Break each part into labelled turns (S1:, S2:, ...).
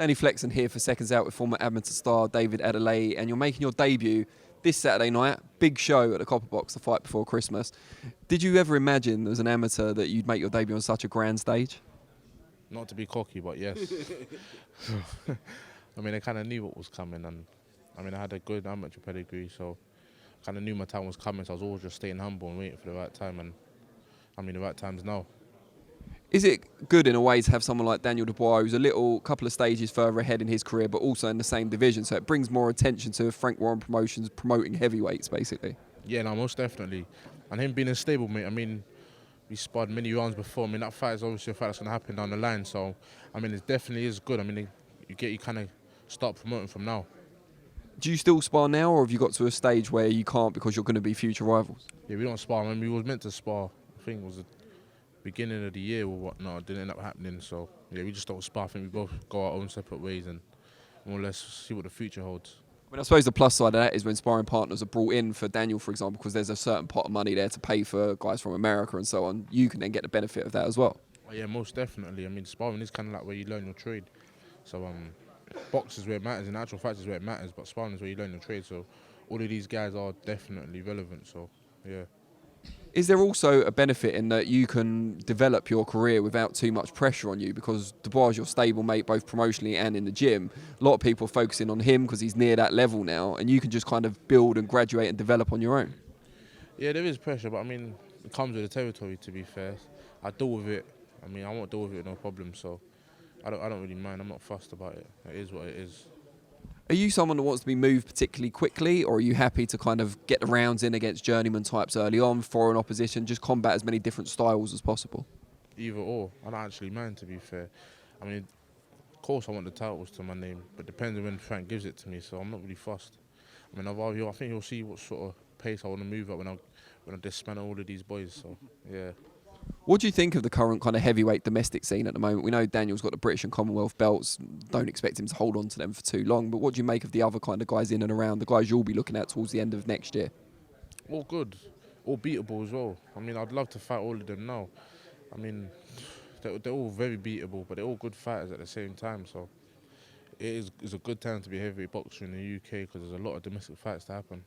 S1: Danny Flexen here for Seconds Out with former amateur star David Adeleye, and you're making your debut this Saturday night. Big show at the Copper Box, the fight before Christmas. Did you ever imagine as an amateur that you'd make your debut on such a grand stage?
S2: Not to be cocky, but yes. I mean, I kind of knew what was coming, and I mean, I had a good amateur pedigree, so I kind of knew my time was coming, so I was always just staying humble and waiting for the right time, and I mean, the right time's now.
S1: Is it good in a way to have someone like Daniel Dubois, who's a couple of stages further ahead in his career, but also in the same division, so it brings more attention to Frank Warren Promotions promoting heavyweights, basically?
S2: Yeah, no, most definitely. And him being a stablemate, I mean, we sparred many rounds before. I mean, that fight is obviously a fight that's going to happen down the line, so, I mean, it definitely is good. I mean, you kind of start promoting from now.
S1: Do you still spar now, or have you got to a stage where you can't because you're going to be future rivals?
S2: Yeah, we don't spar. I mean, we was meant to spar, I think it was the beginning of the year or whatnot. It didn't end up happening, so yeah, we just don't spar. I think we both go our own separate ways and more or less see what the future holds.
S1: I mean, I suppose the plus side of that is when sparring partners are brought in for Daniel, for example, because there's a certain pot of money there to pay for guys from America and so on. You can then get the benefit of that as well.
S2: Oh, yeah, most definitely. I mean, sparring is kind of like where you learn your trade. So box is where it matters, and actual fights is where it matters, but sparring is where you learn your trade. So all of these guys are definitely relevant. So yeah.
S1: Is there also a benefit in that you can develop your career without too much pressure on you? Because Dubois is your stablemate both promotionally and in the gym. A lot of people are focusing on him because he's near that level now, and you can just kind of build and graduate and develop on your own.
S2: Yeah, there is pressure, but I mean, it comes with the territory, to be fair. I deal with it. I mean, I won't deal with it, no problem. So I don't really mind. I'm not fussed about it. It is what it is.
S1: Are you someone that wants to be moved particularly quickly, or are you happy to kind of get the rounds in against journeyman types early on, foreign opposition, just combat as many different styles as possible?
S2: Either or. I don't actually mind, to be fair. I mean, of course I want the titles to my name, but it depends on when Frank gives it to me, so I'm not really fussed. I mean, I think you'll see what sort of pace I want to move at when I dismantle all of these boys, so yeah.
S1: What do you think of the current kind of heavyweight domestic scene at the moment? We know Daniel's got the British and Commonwealth belts. Don't expect him to hold on to them for too long. But what do you make of the other kind of guys in and around, the guys you'll be looking at towards the end of next year?
S2: All good. All beatable as well. I mean, I'd love to fight all of them now. I mean, they're all very beatable, but they're all good fighters at the same time. So it's a good time to be a heavyweight boxer in the UK because there's a lot of domestic fights to happen.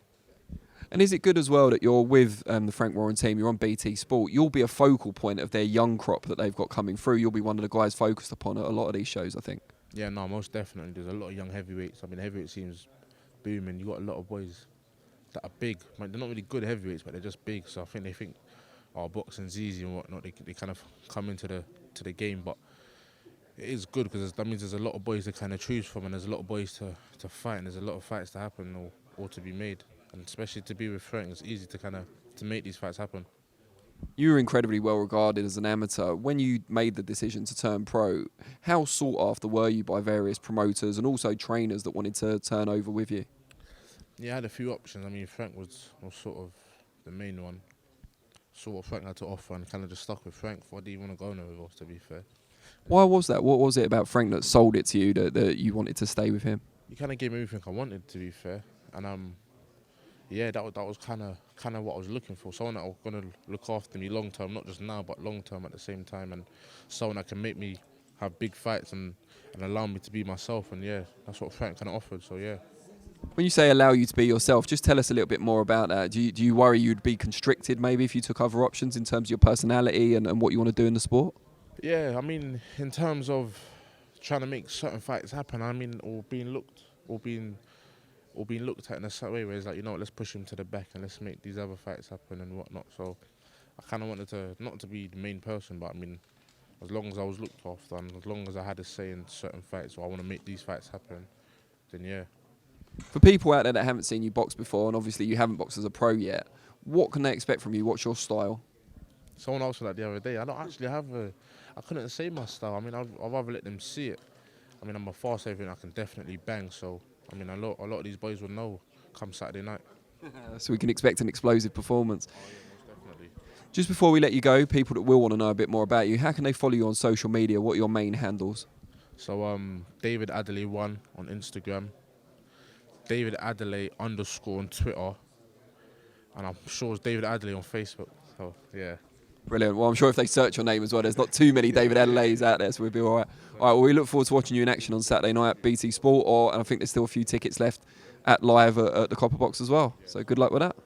S1: And is it good as well that you're with the Frank Warren team, you're on BT Sport, you'll be a focal point of their young crop that they've got coming through, you'll be one of the guys focused upon at a lot of these shows, I think?
S2: Yeah, no, most definitely. There's a lot of young heavyweights. I mean, heavyweight seems booming. You got a lot of boys that are big. I mean, they're not really good heavyweights, but they're just big, so I think they think, oh, boxing's easy and whatnot. They kind of come into the game, but it is good because that means there's a lot of boys to kind of choose from, and there's a lot of boys to fight, and there's a lot of fights to happen or to be made. And especially to be with Frank, it's easy to make these fights happen.
S1: You were incredibly well regarded as an amateur. When you made the decision to turn pro, how sought after were you by various promoters and also trainers that wanted to turn over with you?
S2: Yeah, I had a few options. I mean, Frank was sort of the main one. Saw what Frank had to offer and kind of just stuck with Frank. I didn't want to go nowhere else, to be fair.
S1: Why was that? What was it about Frank that sold it to you that you wanted to stay with him?
S2: He kind of gave me everything I wanted, to be fair. And yeah, that was kind of what I was looking for. Someone that was going to look after me long term, not just now, but long term at the same time, and someone that can make me have big fights and allow me to be myself. And yeah, that's what Frank kind of offered. So yeah.
S1: When you say allow you to be yourself, just tell us a little bit more about that. Do you worry you'd be constricted maybe if you took other options in terms of your personality and what you want to do in the sport?
S2: Yeah, I mean, in terms of trying to make certain fights happen, I mean, or being looked at in a certain way where it's like, you know what, let's push him to the back and let's make these other fights happen and whatnot. So I kind of wanted to, not to be the main person, but I mean, as long as I was looked after and as long as I had a say in certain fights, or I want to make these fights happen, then yeah.
S1: For people out there that haven't seen you box before, and obviously you haven't boxed as a pro yet, what can they expect from you? What's your style?
S2: Someone asked me that the other day. I don't actually have I couldn't say my style. I mean, I'd rather let them see it. I mean, I'm a fast heavyweight and I can definitely bang, so I mean, a lot of these boys will know come Saturday night.
S1: So we can expect an explosive performance.
S2: Oh yeah, most definitely.
S1: Just before we let you go, people that will want to know a bit more about you, how can they follow you on social media? What are your main handles?
S2: So David Adeleye 1 on Instagram, David Adeleye _ on Twitter, and I'm sure it's David Adeleye on Facebook. So yeah.
S1: Brilliant. Well, I'm sure if they search your name as well, there's not too many David Adeleyes out there, so we'll be all right. All right, well, we look forward to watching you in action on Saturday night at BT Sport, and I think there's still a few tickets left at live at the Copper Box as well. So good luck with that.